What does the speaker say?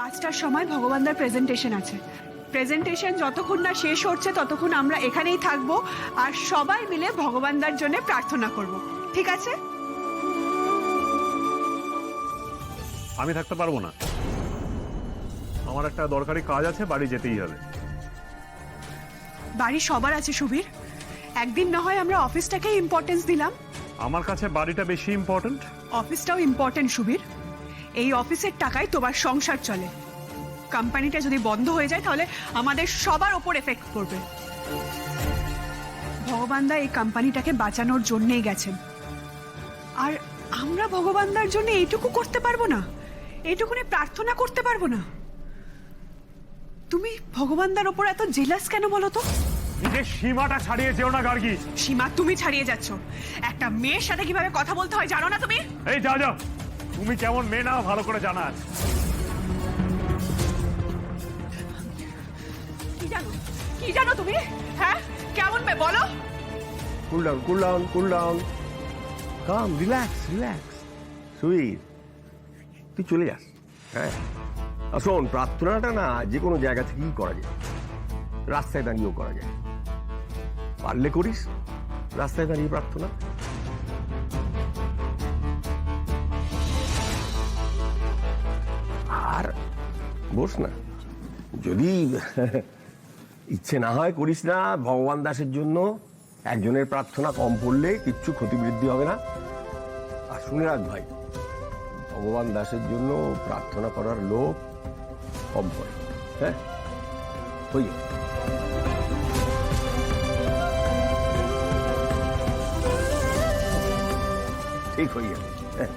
5টার সময় ভগবানদার প্রেজেন্টেশন আছে। প্রেজেন্টেশন যতক্ষণ না শেষ হচ্ছে ততক্ষণ আমরা এখানেই থাকবো আর সবাই মিলে ভগবানদার জন্য প্রার্থনা করব, ঠিক আছে? আমি থাকতে পারবো না, আমার একটা দরকারি কাজ আছে, বাড়ি যেতেই হবে। বাড়ি সবার আছে সুবীর, একদিন না হয় আমরা অফিসটাকে ইম্পর্টেন্স দিলাম। আমার কাছে বাড়িটা বেশি ইম্পর্ট্যান্ট। অফিসটাও ইম্পর্টেন্ট সুবীর, এই অফিসের টাকায় তোমার সংসার চলে। কোম্পানিটা যদি বন্ধ হয়ে যায় তাহলে আমাদের সবার ওপর এফেক্ট করবে। ভগবানদা এই কোম্পানিটাকে বাঁচানোর জন্যই গেছেন, আর আমরা ভগবানদার জন্য এইটুকু করতে পারবো না? এইটুকুনি প্রার্থনা করতে পারবো না? তুমি ভগবানদার ওপর এত জেলাস কেন বলো তো? নিজের সীমাটা ছাড়িয়ে যেও না গার্গী। সীমা তুমি ছাড়িয়ে যাচ্ছ। একটা মেয়ের সাথে কিভাবে কথা বলতে হয় জানো না তুমি? এই যাও যাও, তুমি কেমন মেয়ে না ভালো করে জানা আছে। কি জানো তুমি? হ্যাঁ, কেমন মেয়ে বলো? Cool down, cool down, cool down, calm, relax, relax. Sweet, তুই চলে যাস। হ্যাঁ, আর শোন, প্রার্থনাটা না যে কোনো জায়গা থেকেই করা যায়, রাস্তায় দাঁড়িয়েও করা যায়। পারলে করিস রাস্তায় দাঁড়িয়ে প্রার্থনা। আর বস না, যদি ইচ্ছে না হয় করিস না। ভগবান দাসের জন্য একজনের প্রার্থনা কম পড়লে কিচ্ছু ক্ষতিবৃদ্ধি হবে না। আর শুনে রাখ ভাই, ভগবান দাসের জন্য প্রার্থনা করার লোক কম পড়ে। হ্যাঁ, হয়ে যাবে। ঠিক হয়ে যাবে। হ্যাঁ।